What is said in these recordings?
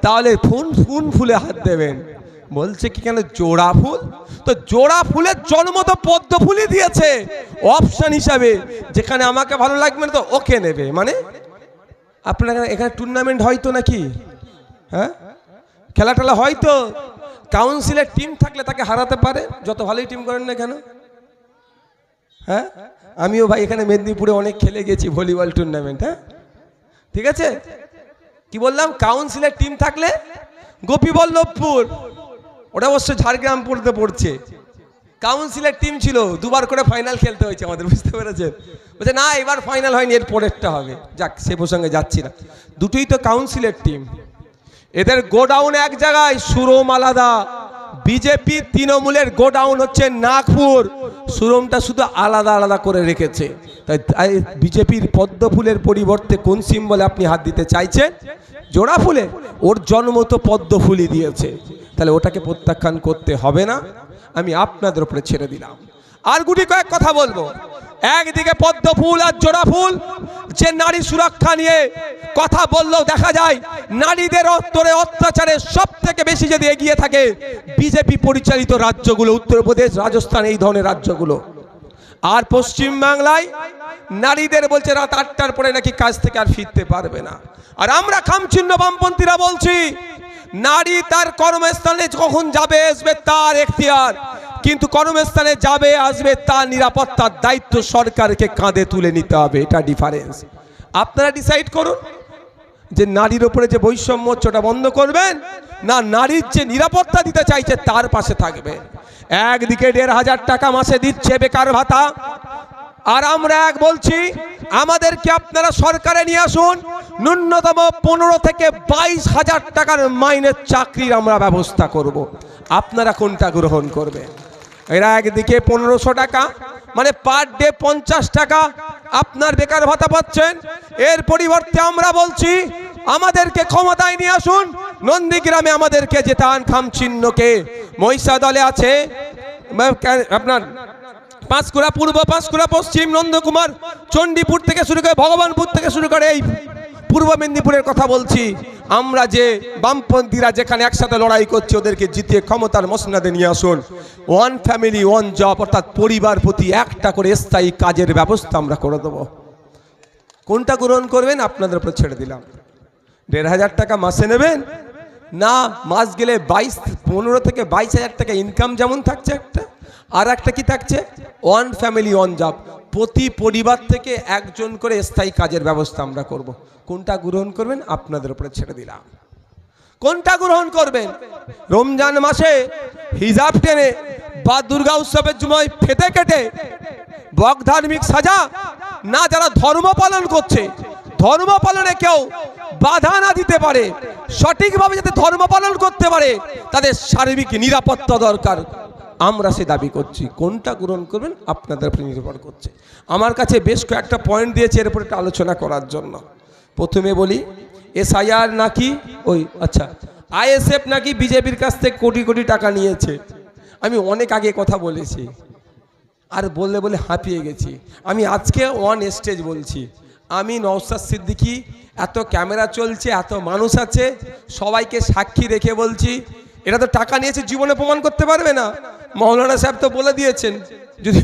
তাহলে কোন ফুলে হাত দেবেন? বলছে কি কেন জোড়া ফুল? তো জোড়া ফুলের জন্ম তো পদ্ম ফুলই দিয়েছে অপশন হিসাবে, যেখানে আমাকে ভালো লাগবে না তো ওকে নেবে। মানে আপনার এখানে টুর্নামেন্ট হয়তো নাকি, হ্যাঁ খেলা টেলা হয়তো, কাউন্সিলের টিম থাকলে তাকে হারাতে পারে, যত ভালোই টিম করেন না কেন। হ্যাঁ আমিও ভাই এখানে মেদিনীপুরে অনেক খেলে গেছি ভলিবল টুর্নামেন্ট। হ্যাঁ ঠিক আছে, কি বললাম, কাউন্সিলের টিম থাকলে, গোপীবল্লভপুর ওটা অবশ্য ঝাড়গ্রামপুরতে পড়ছে, কাউন্সিলের টিম ছিল, দুবার করে ফাইনাল খেলতে হয়েছে আমাদের, বুঝতে পেরেছেন? বলছে না এবার ফাইনাল হয়নি, এর পরেরটা হবে। যাক সে প্রসঙ্গে যাচ্ছি না, দুটোই তো কাউন্সিলের টিম। এদের গোডাউন এক জায়গায়, সুরম আলাদা। বিজেপি তৃণমূলের গোডাউন হচ্ছে নাগপুর, সুরমটা শুধু আলাদা আলাদা করে রেখেছে। তাই বিজেপির পদ্ম ফুলের পরিবর্তে কোন সিম্বলে আপনি হাত দিতে চাইছেন? জোড়া ফুলে। ওর জন্ম তো পদ্ম ফুলই দিয়েছে, তাহলে ওটাকে প্রত্যাখ্যান করতে হবে না, আমি আপনাদের উপরে ছেড়ে দিলাম। আর গুটি কয়েক কথা বলবো। একদিকে পদ্ম ফুল আর জোড়া ফুল, যে নারী সুরক্ষা নিয়ে কথা বললেও দেখা যায় নারীদের অত্তরে অত্যাচারে সব থেকে বেশি যদি এগিয়ে থাকে বিজেপি পরিচালিত রাজ্যগুলো, উত্তরপ্রদেশ, রাজস্থান, এই ধরনের রাজ্যগুলো। আর পশ্চিম বাংলায় নারীদের বলছে রাত 8টার পরে নাকি কাজ থেকে আর ফিরতে পারবে না। আর আমরা খামচিহ্ন বামপন্থীরা বলছি নারী তার কর্মস্থানে কখন যাবে আসবে তার এখতিয়ার, কিন্তু কর্মস্থানে যাবে আসবে তার নিরাপত্তার দায়িত্ব সরকারকে কাঁধে তুলে নিতে হবে। এটা ডিফারেন্স। আপনারা ডিসাইড করুন যে নারীর উপরে যে বৈষম্য ওটা বন্ধ করবেন, না নারীর যে নিরাপত্তা দিতে চাইছে তার পাশে থাকবে। একদিকে 1,500 টাকা মাসে দিচ্ছে বেকার ভাতা, আর আমরা এক বলছি আমাদেরকে আপনারা সরকারে নিয়ে আসুন, ন্যূনতম 15 থেকে 22,000 টাকার মাইনের চাকরির আমরা ব্যবস্থা করব। আপনারা কোনটা গ্রহণ করবে? এরা একদিকে 1500 টাকা মানে পার ডে 50 টাকা আপনার বেকার ভাতা পাচ্ছেন, এর পরিবর্তে আমরা বলছি আমাদেরকে ক্ষমতায় নিয়ে আসুন, নন্দীগ্রামে আমাদেরকে জেতান খামচিহ্নকে। মহিষা দলে আছে আপনার পাঁশকুড়া পূর্ব, পাঁশকুড়া পশ্চিম, নন্দকুমার, চণ্ডীপুর থেকে শুরু করে ভগবানপুর থেকে শুরু করে এই পূর্ব মেদিনীপুরের কথা বলছি। আমরা যে বামপন্থীরা যেখানে একসাথে লড়াই করছি ওদেরকে জিতিয়ে ক্ষমতার মসনদে নিয়ে আসুন। ওয়ান ফ্যামিলি ওয়ান জব, অর্থাৎ পরিবার প্রতি একটা করে স্থায়ী কাজের ব্যবস্থা আমরা করে দেবো। কোনটা গ্রহণ করবেন আপনাদের উপর ছেড়ে দিলাম। 1,500 টাকা মাসে নেবেন, না মাস গেলে 15 থেকে 22,000 টাকা ইনকাম যেমন থাকছে একটা, আর একটা কি থাকছে ওয়ান ফ্যামিলি ওয়ান জব, প্রতি পরিবার থেকে একজন করে স্থায়ী কাজের ব্যবস্থা আমরা করব। কোনটা গ্রহণ করবেন আপনাদের উপরে ছেড়ে দিলাম। কোনটা গ্রহণ করবেন? রমজান মাসে হিজাব টেনে বা দুর্গা উৎসবের সময় ফেটে কেটে বক ধার্মিক সাজা, না যারা ধর্ম পালন করছে ধর্ম পালনে কেউ বাধা না দিতে পারে, সঠিকভাবে যাতে ধর্ম পালন করতে পারে তাদের সার্বিক নিরাপত্তা দরকার, আমরা সে দাবি করছি। কোনটা গ্রহণ করবেন আপনাদের উপর নির্ভর করছে। আমার কাছে বেশ কয়েকটা পয়েন্ট দিয়েছে এর উপর একটা আলোচনা করার জন্য। প্রথমে বলি এসআইআর নাকি আচ্ছা আইএসএফ নাকি বিজেপির কাছ থেকে কোটি কোটি টাকা নিয়েছে। আমি অনেক আগে কথা বলেছি, আর বললে বলে হাঁপিয়ে গেছি। আমি আজকে অন স্টেজ বলছি, আমি নওশাদ সিদ্দিকী, এত ক্যামেরা চলছে, এত মানুষ আছে, সবাইকে সাক্ষী রেখে বলছি এরা তো টাকা নিয়েছে, জীবনে প্রমাণ করতে পারবে না। মৌলানা সাহেব তো বলে দিয়েছেন, যদি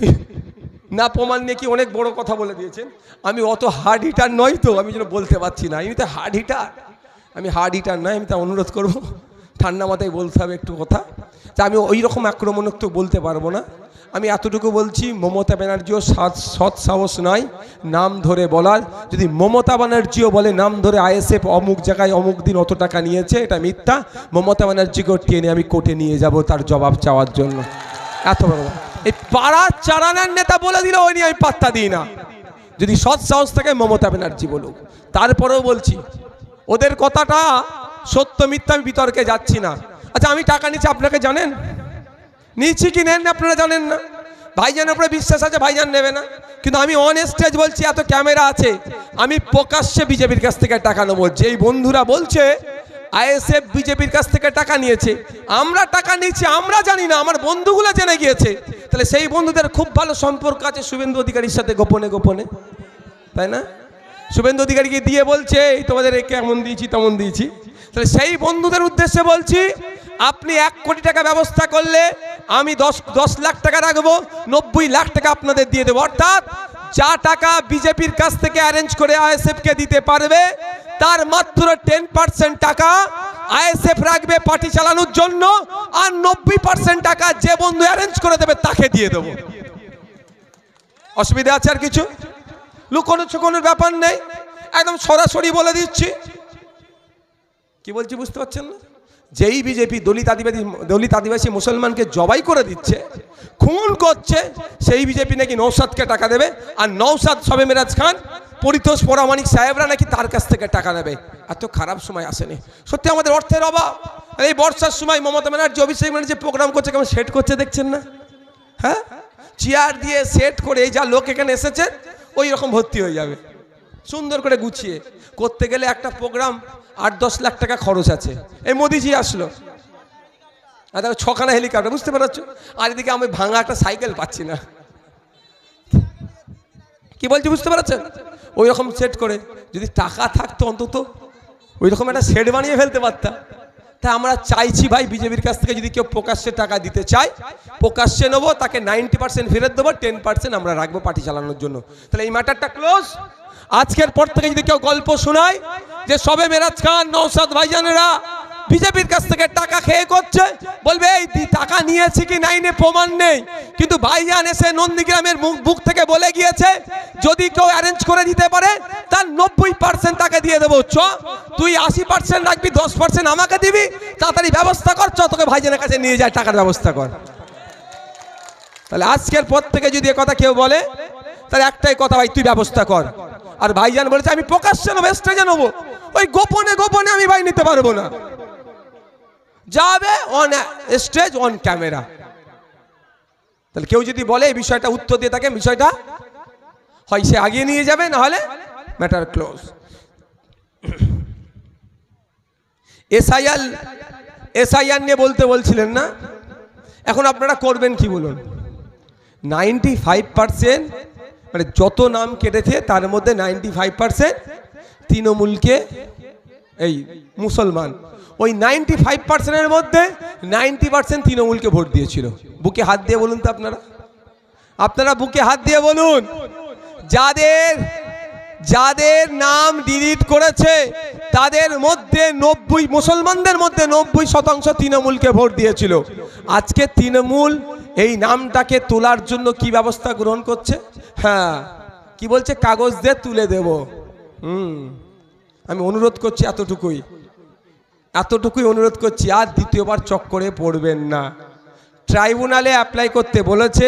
না প্রমাণ নিয়ে কি অনেক বড় কথা বলে দিয়েছেন। আমি অত হার্ড হিটার নই, তো আমি যেন বলতে পারছি না। আমি তো হার্ড হিটার, আমি হার্ড হিটার নয়। আমি তা অনুরোধ করব ঠান্ডা মাথায় বলতে হবে একটু কথা, যে আমি ওই রকম আক্রমণাত্মক বলতে পারবো না। আমি এতটুকু বলছি, মমতা ব্যানার্জিও সৎ সাহস নয় নাম ধরে বলার। যদি মমতা ব্যানার্জিও বলে নাম ধরে আইএসএফ অমুক জায়গায় অমুক দিন অত টাকা নিয়েছে, এটা মিথ্যা। মমতা ব্যানার্জিকেও টেনে আমি কোর্টে নিয়ে যাব তার জবাব চাওয়ার জন্য। এত বড় এই পাড়ার চারানার নেতা বলে দিল, ওই নিয়ে আমি পাত্তা দিই না। যদি সৎ সাহস থাকে মমতা ব্যানার্জি বলুক। তারপরেও বলছি ওদের কথাটা সত্য মিথ্যা আমি বিতর্কে যাচ্ছি না। আচ্ছা আমি টাকা নিচ্ছি, আপনাকে জানেন নিচ্ছি কি নেন না আপনারা জানেন না। ভাইজানের উপরে বিশ্বাস আছে, ভাইজান নেবে না। কিন্তু আমি অন স্টেজ বলছি, এত ক্যামেরা আছে, আমি প্রকাশ্যে বিজেপির কাছ থেকে টাকা নেবো। যেই বন্ধুরা বলছে আইএসএফ বিজেপির কাছ থেকে টাকা নিয়েছে, আমরা টাকা নিয়েছি আমরা জানি না, আমার বন্ধুগুলো জেনে গিয়েছে। তাহলে সেই বন্ধুদের খুব ভালো সম্পর্ক আছে শুভেন্দু অধিকারীর সাথে গোপনে গোপনে, তাই না? শুভেন্দু অধিকারীকে দিয়ে বলছে এই তোমাদের কেমন দিয়েছি তেমন দিয়েছি। তাহলে সেই বন্ধুদের উদ্দেশ্যে বলছি, আপনি 1 কোটি টাকা ব্যবস্থা করলে আমি 10 লাখ টাকা রাখবো, 90 লাখ টাকা আপনাদের দিয়ে দেবো। অর্থাৎ যা টাকা বিজেপির কাছ থেকে অ্যারেঞ্জ করে আইএসএফকে দিতে পারবে, তার মাত্র 10% টাকা আইএসএফ রাখবে পার্টি চালানোর জন্য, আর 90% টাকা যে বন্ধু অ্যারেঞ্জ করে দেবে তাকে দিয়ে দেবো। অসুবিধা আছে আর কিছু? লুকোনো ছুকোনোর ব্যাপার নেই, একদম সরাসরি বলে দিচ্ছি। কি বলছি বুঝতে পারছেন না? যেই বিজেপি দলিত আদিবাসী মুসলমানকে জবাই করে দিচ্ছে, খুন করছে, সেই বিজেপি নাকি নৌসাদকে টাকা দেবে, আর নৌসাদ শবে মেরাজ খান পরিতোষ পরামানিক সাহেবরা নাকি তার কাছ থেকে টাকা নেবে। এত খারাপ সময় আসেনি সত্যি, আমাদের অর্থের অভাব। এই বর্ষার সময় মমতা ব্যানার্জি, অভিষেক ব্যানার্জি প্রোগ্রাম করছে, কেমন সেট করছে দেখছেন না? হ্যাঁ, চেয়ার দিয়ে সেট করে এই যা লোক এখানে এসেছে ওই রকম ভর্তি হয়ে যাবে, সুন্দর করে গুছিয়ে করতে গেলে একটা প্রোগ্রাম 8-10 লাখ টাকা খরচ আছে। এই মোদিজি আসলো, আর দেখো 6খানা হেলিকপ্টার, বুঝতে পারছো? আর এদিকে আমি ভাঙা একটা সাইকেল পাচ্ছি না। কি বলছি বুঝতে পারছেন? ওই রকম সেট করে যদি টাকা থাকতো অন্তত ওই রকম একটা সেট বানিয়ে ফেলতে পারতাম। তাই আমরা চাইছি ভাই, বিজেপির কাছ থেকে যদি কেউ প্রকাশ্যে টাকা দিতে চায়, প্রকাশ্যে নেবো, তাকে 90% ফেরত দেবো, 10% আমরা রাখবো পার্টি চালানোর জন্য। তাহলে এই ম্যাটারটা ক্লোজ। আজকের পর থেকে যদি কেউ গল্প শোনায় যে শবে মেরাজ খান, নওশাদ ভাইজানেরা বিজেপির কাছ থেকে টাকা খেয়ে করছে, বলবে এই টাকা নিয়েছে কি নাই প্রমাণ নেই, কিন্তু ভাইজান এসে নন্দীগ্রামের বুক থেকে বলে গিয়েছে যদি কেউ অ্যারেঞ্জ করে দিতে পারে তার 90% টাকা দিয়ে দেবো। চ তুই 80% রাখবি, 10% আমাকে দিবি, তাড়াতাড়ি ব্যবস্থা কর, চ তোকে ভাইজানের কাছে নিয়ে যায়, টাকার ব্যবস্থা কর। তাহলে আজকের পর থেকে যদি এ কথা কেউ বলে, তাহলে একটাই কথা, ভাই তুই ব্যবস্থা কর। আর ভাইজান বলেছে আমি প্রকাশ্যে নেবো, স্টেজে নেবো, ওই গোপনে গোপনে আমি ভাই নিতে পারবো না, যাবে অন স্টেজ অন ক্যামেরা। তাহলে কেউ যদি বলে এই বিষয়টা উত্তর দিয়ে থাকে, বিষয়টা হয় সে আগিয়ে নিয়ে যাবে, না হলে ম্যাটার ক্লোজ। এসআইআর নিয়ে বলছিলেন না, এখন আপনারা করবেন কি বলুন? 95% মানে যত নাম কেটেছে তার মধ্যে 95% তৃণমূলকে, এই মুসলমান, ওই 95%-এর মধ্যে 90% তৃণমূলকে ভোট দিয়েছিল। বুকে হাত দিয়ে বলুন তো আপনারা বুকে হাত দিয়ে বলুন, যাদের নাম ডিলিট করেছে তাদের মধ্যে 90, মুসলমানদের মধ্যে 90% তৃণমূলকে ভোট দিয়েছিল। আজকে তৃণমূল এই নামটাকে তোলার জন্য কি ব্যবস্থা গ্রহণ করছে? হ্যাঁ, কি বলছে? কাগজ দিয়ে তুলে দেব। আমি অনুরোধ করছি, এতটুকুই অনুরোধ করছি, আর দ্বিতীয়বার চক্করে পড়বেন না। ট্রাইব্যুনালে অ্যাপ্লাই করতে বলেছে,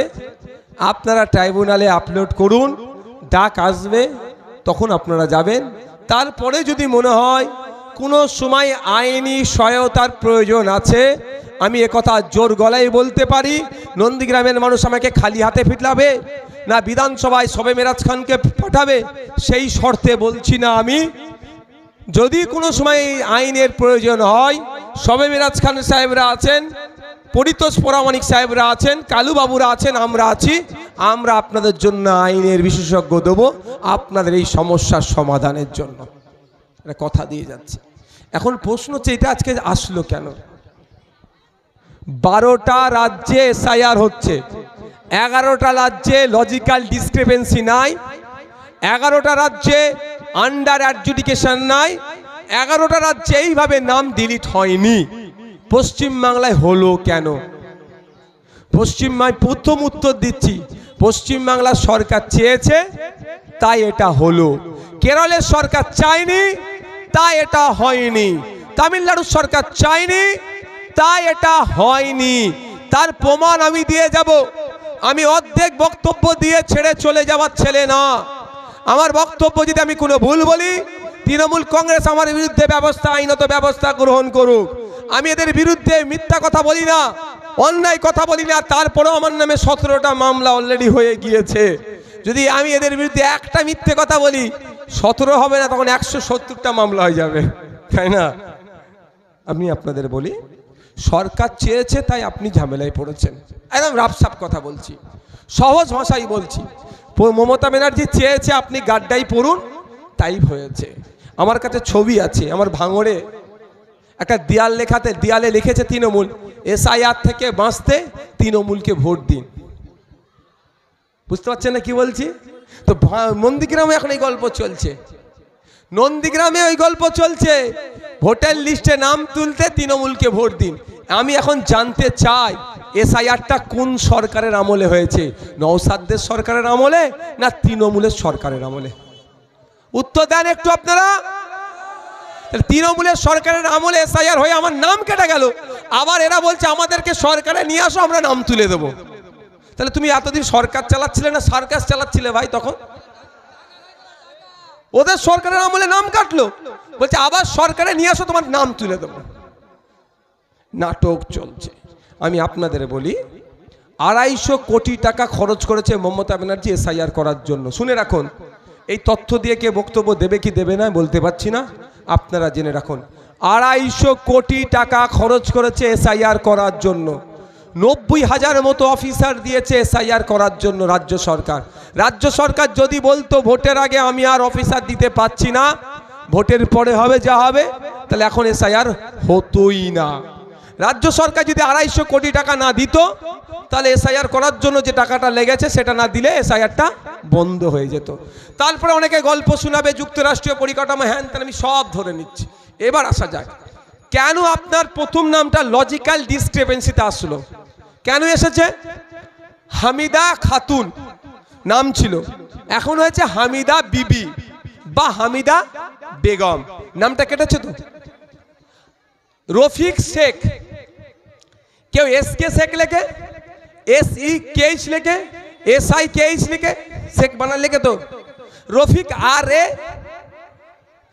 আপনারা ট্রাইব্যুনালে আপলোড করুন, ডাক আসবে তখন আপনারা যাবেন। তারপরে যদি মনে হয় কোনো সময় আইনি সহায়তার প্রয়োজন আছে, আমি একথা জোর গলায় বলতে পারি, নন্দীগ্রামের মানুষ আমাকে খালি হাতে ফিরলাবে না বিধানসভায় শবে মেরাজ খানকে পাঠাবে, সেই শর্তে বলছি না আমি। যদি কোনো সময় আইনের প্রয়োজন হয়, শবে মেরাজ খান সাহেবরা আছেন, পরিতোষ পরামানিক সাহেবরা আছেন, কালুবাবুরা আছেন, আমরা আছি, আমরা আপনাদের জন্য আইনের বিশেষজ্ঞ দেবো আপনাদের এই সমস্যার সমাধানের জন্য, এটা কথা দিয়ে যাচ্ছে। এখন প্রশ্ন হচ্ছে এটা আজকে আসলো কেন? 12টা রাজ্যে এসআইআর হচ্ছে, 11টা রাজ্যে লজিক্যাল ডিসক্রিপেন্সি নাই, 11টা রাজ্যে আন্ডার অ্যাডজুডিকেশন নাই, 11টা রাজ্যে এইভাবে নাম ডিলিট হয়নি। পশ্চিমবাংলায় হলো কেন? পশ্চিমবাংলায় প্রথম উত্তর দিচ্ছি, পশ্চিমবাংলার সরকার চেয়েছে তাই এটা হলো, কেরলের সরকার চায়নি তাই এটা হয়নি, তামিলনাড়ুর সরকার চায়নি তাই এটা হয়নি। তার প্রমাণ আমি দিয়ে যাব। আমি অর্ধেক বক্তব্য দিয়ে ছেড়ে চলে যাওয়ার ছেলে না। আমার বক্তব্য যদি আমি কোনো ভুল বলি, তৃণমূল কংগ্রেস আমার বিরুদ্ধে আইনত ব্যবস্থা গ্রহণ করুক। আমি এদের বিরুদ্ধে মিথ্যা কথা বলি না, অন্যায় কথা বলি না, তারপরেও আমার নামে 17টা মামলা অলরেডি হয়ে গিয়েছে। যদি আমি এদের বিরুদ্ধে একটা মিথ্যে কথা বলি, 17 হবে না, তখন 170টা মামলা হয়ে যাবে, তাই না? আমি আপনাদের বলি, সরকার চেয়েছে তাই আপনি ঝামেলায় পড়েছেন। একদম রাফসাফ কথা বলছি, সহজ ভাষাই বলছি। মমতা ব্যানার্জি চেয়েছে আপনি গাড্ডাই পড়ুন, তাই হয়েছে। আমার কাছে ছবি আছে, আমার ভাঙড়ে একটা দেয়ালে লিখেছে তৃণমূল, এসআইআর থেকে বাঁচতে তৃণমূলকে ভোট দিন। বুঝতে পারছেন না কি বলছি? তো নন্দীগ্রামে এখন এই গল্প চলছে, নন্দীগ্রামে ওই গল্প চলছে, ভোটার লিস্টে নাম তুলতে তৃণমূলকে ভোট দিন। আমি এখন জানতে চাই এসআইআরটা কোন সরকারের আমলে হয়েছে, নওশাদের সরকারের আমলে না তৃণমূলের সরকারের আমলে? উত্তর দেন একটু আপনারা। তৃণমূলের সরকারের আমলে এসআইআর হয়ে আমার নাম কেটে গেল, আবার এরা বলছে আমাদেরকে সরকারে নিয়ে আসো, আমরা নাম তুলে দেবো। তাহলে তুমি এতদিন সরকার চালাচ্ছিলে না সার্কাস চালাচ্ছিলে ভাই? তখন ওদের সরকারের আমলে নাম কাটলো, বলছে আবার সরকারে নিয়ে আসো, তোমার নাম তুলে দেবো। নাটক চলছে। আমি আপনাদের বলি, 250 কোটি টাকা খরচ করেছে মমতা ব্যানার্জি এসআইআর করার জন্য। শুনে রাখুন, এই তথ্য দিয়ে কে বক্তব্য দেবে কি দেবে না বলতে পারছি না, আপনারা জেনে রাখুন। 250 কোটি টাকা খরচ করেছে এসআইআর করার জন্য। 90,000 মতো অফিসার দিয়েছে এসআইআর করার জন্য রাজ্য সরকার। রাজ্য সরকার যদি বলতো ভোটের আগে আমি আর অফিসার দিতে পাচ্ছি না, ভোটের পরে হবে যা হবে, তাহলে এখন এসআইআর হতোই না। রাজ্য সরকার যদি 250 কোটি টাকা না দিত, তাহলে এসআইআর করার জন্য যে টাকাটা লেগেছে সেটা না দিলে এসআইআরটা বন্ধ হয়ে যেত। তারপরে অনেকে গল্প শোনাবে যুক্তরাষ্ট্রীয় পরিকাঠামো, হ্যান ত্যান, আমি সব ধরে নিচ্ছি। এবার আসা যাক, কেন আপনার প্রথম নামটা লজিক্যাল ডিসক্রিপেন্সিতে আসলো? কেন এসেছে? হামিদা খাতুন নাম ছিল, এখন হয়েছে হামিদা বিবি বা হামিদা বেগম, নামটা কেটেছে তো। রফিক শেখ, কেউ SK শেখ লেখে, SEKH লেখে, SIKH লেখে, শেখ বানার লেখে তো। রফিক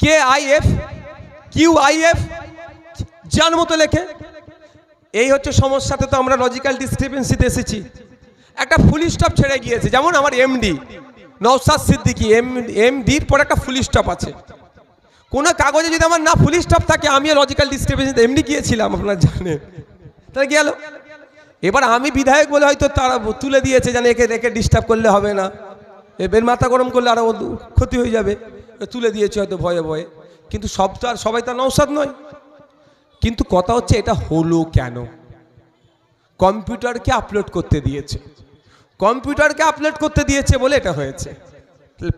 RAKIF QIF যার মতো লেখে। এই হচ্ছে সমস্যাতে তো আমরা লজিক্যাল ডিসক্রিপেন্সিতে এসেছি। একটা ফুল স্টপ ছেড়ে গিয়েছে, যেমন আমার MD নওশাদ সিদ্দিকী, MDর পর একটা ফুল স্টপ আছে। কোনো কাগজে যদি আমার না ফুল স্টপ থাকে, আমি লজিক্যাল ডিসক্রিপেন্সিতে এমনি গিয়েছিলাম, আপনারা জানেন, তাহলে গেল। এবার আমি বিধায়ক বলে হয়তো তারা তুলে দিয়েছে, জানে একে রেখে ডিস্টার্ব করলে হবে না, এর মাথা গরম করলে আরও ক্ষতি হয়ে যাবে, তুলে দিয়েছে হয়তো ভয়ে ভয়ে। কিন্তু সবাই তো নওশাদ নয়। কিন্তু কথা হচ্ছে এটা হলো কেন? কম্পিউটারকে আপলোড করতে দিয়েছে, কম্পিউটারকে আপলোড করতে দিয়েছে বলে এটা হয়েছে।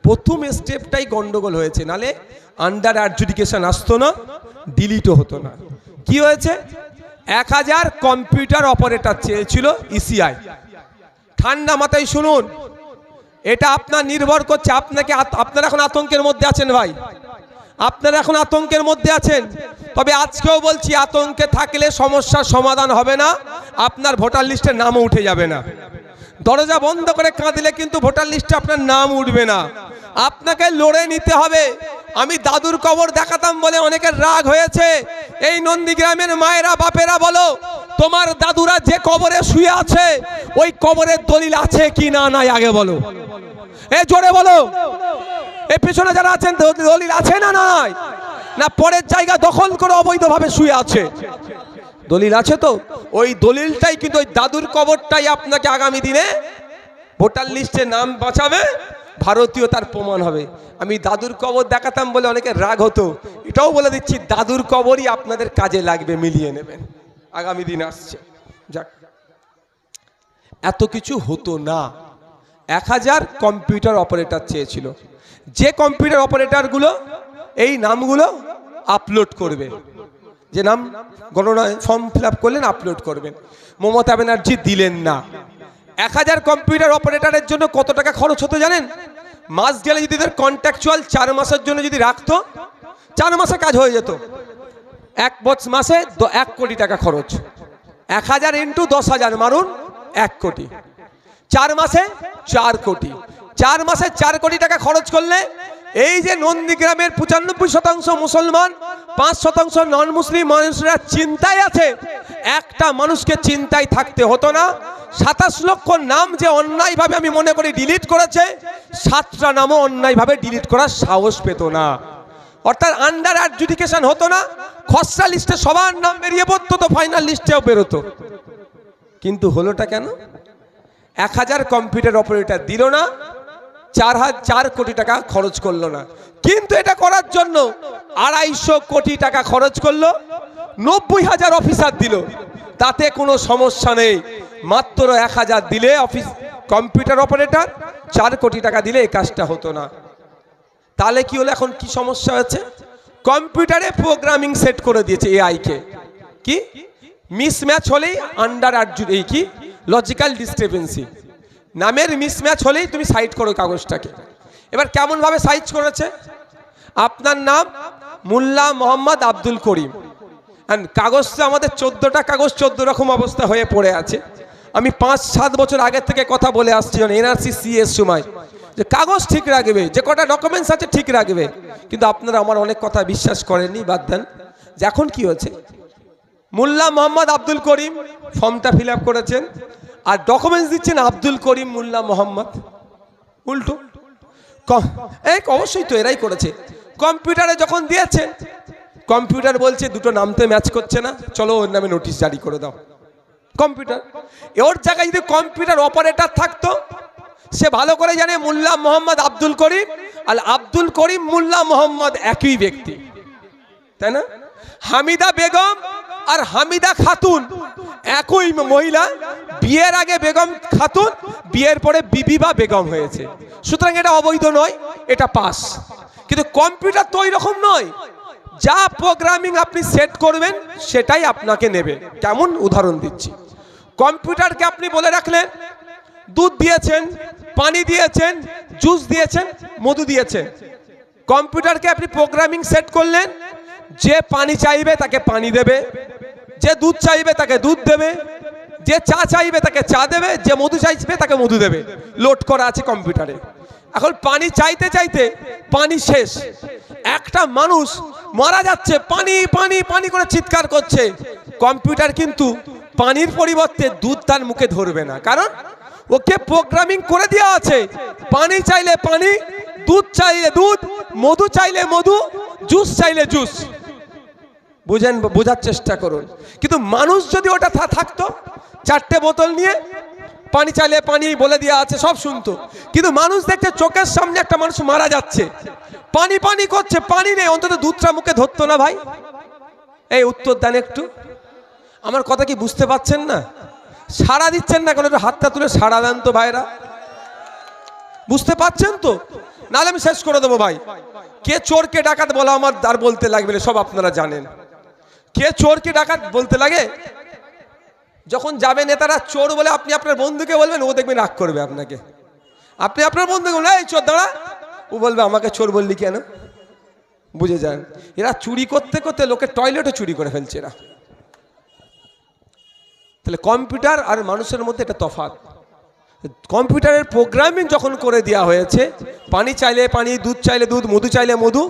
প্রথম স্টেপটাই গন্ডগোল হয়েছে, নালে আন্ডার অ্যাডজুডিকেশন আসতো না, ডিলিটও হতো না। কি হয়েছে? 1000 কম্পিউটার অপারেটর চেয়েছিল ECI। ঠান্ডা মাথায় শুনুন, এটা আপনার নির্ভর করছে, আপনারা এখন আতঙ্কের মধ্যে আছেন ভাই, আপনারা এখন আতঙ্কের মধ্যে আছেন। তবে আজকেও বলছি, আতঙ্কে থাকলে সমস্যার সমাধান হবে না, আপনার ভোটার লিস্টের নামও উঠে যাবে না। দরজা বন্ধ করে কাঁদলে কিন্তু ভোটার লিস্টে আপনার নাম উঠবে না, আপনাকে লড়ে নিতে হবে। আমি দাদুর কবর দেখাতাম বলে অনেকের রাগ হয়েছে। এই নন্দীগ্রামের মায়েরা বাপেরা বলো, তোমার দাদুরা যে কবরে শুয়ে আছে ওই কবরের দলিল আছে কি না নাই আগে বলো, এ জোরে বলো। এই পিছনে যারা আছেন দলিল আছে না নাই, না পরের জায়গা দখল করে অবৈধভাবে শুয়ে আছে? দলিল আছে তো। ওই দলিলটাই কিন্তু ওই দাদুর কবরটাই আপনাকে আগামী দিনে ভোটার লিস্টে নাম বাঁচাবে, ভারতীয়তার প্রমাণ হবে। আমি দাদুর কবর দেখাতাম বলে অনেকের রাগ হতো, এটাও বলে দিচ্ছি, দাদুর কবরই আপনাদের কাজে লাগবে, মিলিয়ে নেবেন, আগামী দিন আসছে। যাক, এত কিছু হতো না। 1000 কম্পিউটার অপারেটর চেয়েছিল, যে কম্পিউটার অপারেটরগুলো এই নামগুলো আপলোড করবে, যে নাম গণনায় ফর্ম ফিল আপ করলেন আপলোড করবেন, মমতা ব্যানার্জি দিলেন না। 1000 কম্পিউটার অপারেটরের জন্য কত টাকা খরচ হতো জানেন? মাস গেলে যদি এদের কন্ট্রাকচুয়াল 4 মাসের জন্য যদি রাখতো, 4 মাসে কাজ হয়ে যেত। 1 মাসে 1 কোটি টাকা খরচ, 1000 ইন্টু 10,000 মারুন 1 কোটি, 4 মাসে 4 কোটি। 4 মাসে 4 কোটি টাকা খরচ করলে এই যে নন্দীগ্রামের 95% মুসলমান, 5% নন মুসলিম মানুষরা চিন্তায় আছে, একটা মানুষকে চিন্তায় থাকতে হতো না। 27 লক্ষ নাম যে অন্যায়ভাবে আমি মনে করি ডিলিট করেছে, 7টা নামও অন্যায়ভাবে ডিলিট করার সাহস পেত না। অর্থাৎ আন্ডার অ্যাডজুডিকেশন হতো না, খসড়া লিস্টে সবার নাম বেরিয়ে পড়তো, তো ফাইনাল লিস্টেও বেরোতো। কিন্তু হলোটা কেন? 1000 কম্পিউটার অপারেটর দিল না, 4 কোটি টাকা খরচ করলো না। কিন্তু এটা করার জন্য 250 কোটি টাকা খরচ করলো 90,000 অফিসার দিল, তাতে কোনো সমস্যা নেই। মাত্র 1,000 দিলে অফিস কম্পিউটার অপারেটর, 4 কোটি টাকা দিলে এই কাজটা হতো না। তাহলে কি হলো, এখন কি সমস্যা হচ্ছে, কম্পিউটারে প্রোগ্রামিং সেট করে দিয়েছে এআই কে, কি মিসম্যাচ হলেই আন্ডার এই কি লজিক্যাল ডিসক্রিপেন্সি নামের মিসম্যাচ হলেই তুমি সাইড করো কাগজটাকে। এবার কেমন ভাবে সাইজ করেছে, আপনার নাম মোল্লা মোহাম্মদ আব্দুল করিম, কাগজটা আমাদের 14টা কাগজ 14 রকম অবস্থা হয়ে পড়ে আছে। আমি 5-7 বছর আগের থেকে কথা বলে আসছি এনআরসি সিএস সময়, যে কাগজ ঠিক রাখবে, যে কটা ডকুমেন্টস আছে ঠিক রাখবে, কিন্তু আপনারা আমার অনেক কথা বিশ্বাস করেননি, বাদ দেন। যে এখন কি হচ্ছে, মোল্লা মোহাম্মদ আব্দুল করিম ফর্মটা ফিল আপ করেছেন, আর ডকুমেন্টস দিচ্ছেন আব্দুল করিম মোল্লা মোহাম্মদ, উল্টো। এই অবশ্যই তো এরাই করেছে। কম্পিউটারে যখন দিয়েছেন, কম্পিউটার বলছে দুটো নাম তো ম্যাচ করছে না, চলো ওর নামে নোটিশ জারি করে দাও। কম্পিউটার, ওর জায়গায় যদি কম্পিউটার অপারেটর থাকতো, সে ভালো করে জানে মোল্লা মোহাম্মদ আব্দুল করিম আর আব্দুল করিম মোল্লা মোহাম্মদ একই ব্যক্তি, তাই না? হামিদা বেগম আর হামিদা খাতুন একই মহিলা, বিয়ের আগে বেগম খাতুন, বিয়ের পরে বিবি বা বেগম হয়েছে, সুতরাং এটা অবৈধ নয়, এটা পাস। কিন্তু কম্পিউটার তো ওই রকম নয়, যা প্রোগ্রামিং আপনি সেট করবেন সেটাই আপনাকে নেবে। কেমন উদাহরণ দিচ্ছি, কম্পিউটারকে আপনি বলে রাখলেন দুধ দিয়েছেন, পানি দিয়েছেন, জুস দিয়েছেন, মধু দিয়েছেন। কম্পিউটারকে আপনি প্রোগ্রামিং সেট করলেন, যে পানি চাইবে তাকে পানি দেবে, যে দুধ চাইবে তাকে দুধ দেবে, যে চা চাইবে তাকে চা দেবে, যে মধু চাইবে তাকে মধু দেবে, লোড করা আছে কম্পিউটারে। এখন পানি চাইতে চাইতে পানি শেষ, একটা মানুষ মারা যাচ্ছে, পানি পানি পানি করে চিৎকার করছে, কম্পিউটার কিন্তু পানির পরিবর্তে দুধ তার মুখে ধরবে না, কারণ ওকে প্রোগ্রামিং করে দেওয়া আছে, পানি চাইলে পানি, দুধ চাইলে দুধ, মধু চাইলে মধু, জুস চাইলে জুস। বুঝেন, বোঝার চেষ্টা করুন। কিন্তু মানুষ যদি ওটা থাকতো, 4টে বোতল নিয়ে পানি চাইলে পানি বলে দেওয়া আছে, সব শুনতো, কিন্তু মানুষ দেখছে চোখের সামনে একটা মানুষ মারা যাচ্ছে, পানি পানি করছে, পানি নেই, অন্তত দুধটা মুখে ধরতো না ভাই? এই উত্তর দেন একটু, আমার কথা কি বুঝতে পাচ্ছেন না? সাড়া দিচ্ছেন না কেন? একটু হাতটা তুলে সাড়া দেন তো ভাইরা, বুঝতে পাচ্ছেন তো? নাহলে আমি শেষ করে দেবো ভাই। কে চোর কে ডাকাত বলা আমার আর বলতে লাগবে না, সব আপনারা জানেন। কে চোর কে ডাকাত বলতে লাগে, যখন যাবে নেতারা চোর বলে আপনি আপনার বন্ধুকে বলবেন, ও দেখবেন রাগ করবে আপনাকে। আপনি আপনার বন্ধুকে বলবেন এই চোর দাঁড়া, ও বলবে আমাকে চোর বললি কেন? বুঝে যান, এরা চুরি করতে করতে লোকের টয়লেটও চুরি করে ফেলছে এরা। তাহলে কম্পিউটার আর মানুষের মধ্যে একটা তফাৎ। কম্পিউটারের প্রোগ্রামিং যখন করে দেওয়া হয়েছে, পানি চাইলে পানি, দুধ চাইলে দুধ, মধু চাইলে মধু,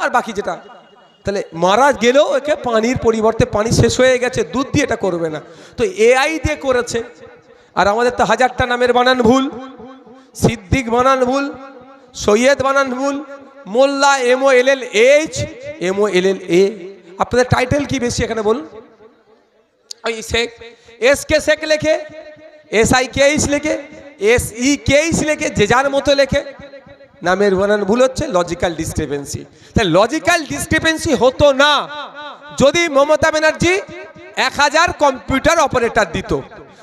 আর বাকি যেটা, তাহলে মারা গেলেও একে পানির পরিবর্তে পানি শেষ হয়ে গেছে, দুধ দিয়ে এটা করবে না, তো এআই দিয়ে করেছে। আর আমাদের তো 1000টা নামের বানান ভুল, সিদ্দিক বানান ভুল, সৈয়দ বানান ভুল, মোল্লা MOLLH MOLLA। আপনাদের টাইটেল কি বেশি এখানে বলুন? ওই শেখ, SK শেখ লেখে, SIKH লেখে, SEKH লেখে, যে যার মতো লেখে, নামের বানান ভুল হচ্ছে, লজিক্যাল ডিসক্রিপেন্সি। তাহলে লজিক্যাল ডিসক্রিপেন্সি হতো না যদি মমতা ব্যানার্জি 1000 কম্পিউটার অপারেটর দিত।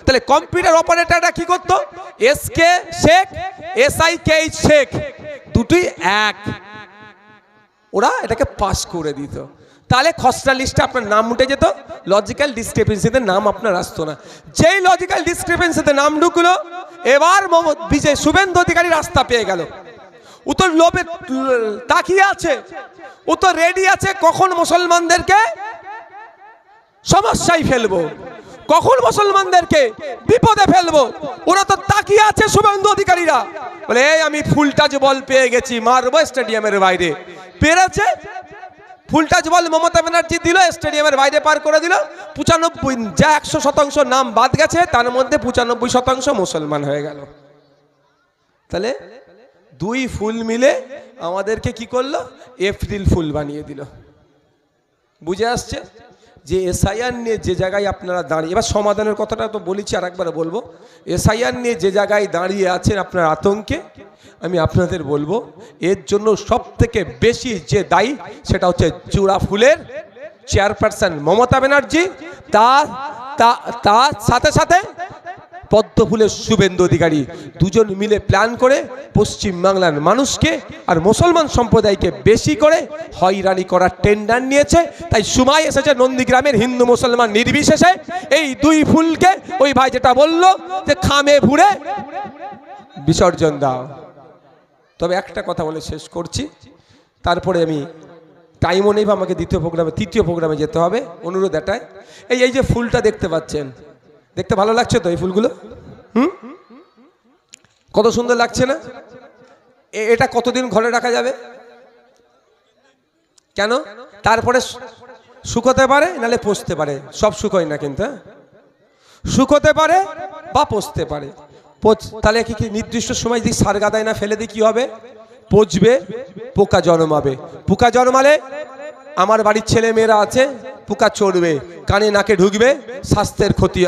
তাহলে কম্পিউটার অপারেটররা কি করতো, SK শেখ, SIKH শেখ, দুটোই এক, ওরা এটাকে পাস করে দিত। তাহলে খসড়া লিস্টে আপনার নাম উঠে যেত, লজিক্যাল ডিসক্রিপেন্সিতে নাম আপনার আসতো না। যেই লজিক্যাল ডিসক্রিপেন্সিতে নাম ঢুকলো, এবার বিজয় শুভেন্দু অধিকারী রাস্তা পেয়ে গেল। ও তো লোভে তাকিয়ে আছে, ও তো রেডি আছে, কখন মুসলমানদেরকে সমস্যায় ফেলবো, কখন মুসলমানদেরকে বিপদে ফেলবো, ওরা তো তাকিয়ে আছে শুভেন্দু অধিকারীরা। বলে এই আমি ফুলটাজ বল পেয়ে গেছি, মারবো স্টেডিয়ামের বাইরে। পেরেছে, ফুলটাজ বল মমতা ব্যানার্জি দিল, স্টেডিয়ামের বাইরে পার করে দিল। 95, যা 100% নাম বাদ গেছে, তার মধ্যে 95% মুসলমান হয়ে গেল। তাহলে দুই ফুল মিলে আমাদেরকে কি করলো, এপ্রিল ফুল বানিয়ে দিল। বুঝে আসছে? যে এসআইআর নিয়ে যে জায়গায় আপনারা দাঁড়িয়ে, এবার সমাধানের কথাটা তো বলেছি, আর একবার বলবো, এসআইআর নিয়ে যে জায়গায় দাঁড়িয়ে আছেন আপনার আতঙ্কে, আমি আপনাদের বলবো এর জন্য সব থেকে বেশি যে দায়ী সেটা হচ্ছে জোড়া ফুলের চেয়ারপারসন মমতা ব্যানার্জি, তার সাথে সাথে পদ্মফুলের শুভেন্দু অধিকারী দুজন মিলে প্ল্যান করে পশ্চিমবাংলার মানুষকে আর মুসলমান সম্প্রদায়কে বেশি করে হয়রানি করার টেন্ডার নিয়েছে। তাই সময় এসেছে নন্দীগ্রামের হিন্দু মুসলমান নির্বিশেষে এই দুই ফুলকে, ওই ভাই যেটা বললো যে খামে ভুড়ে বিসর্জন দাও। তবে একটা কথা বলে শেষ করছি, তারপরে আমি টাইমও নেই, আমাকে তৃতীয় প্রোগ্রামে যেতে হবে। অনুরোধ এটাই, এই যে ফুলটা দেখতে পাচ্ছেন, দেখতে ভালো লাগছে তো এই ফুলগুলো? কত সুন্দর লাগছে না? এটা কতদিন ঘরে রাখা যাবে? কেন? তারপরে শুকোতে পারে, নালে পচতে পারে। সব শুকোয় না কিন্তু, শুকোতে পারে বা পচতে পারে। তাহলে কি নির্দিষ্ট সময় যদি সার গাদায় না ফেলে দিই কি হবে? পচবে, পোকা জন্মাবে। পোকা জন্মালে আমার বাড়ির ছেলে মেয়েরা আছে, পোকা চড়বে, কানে নাকে ঢুকবে, স্বাস্থ্যের ক্ষতি হবে।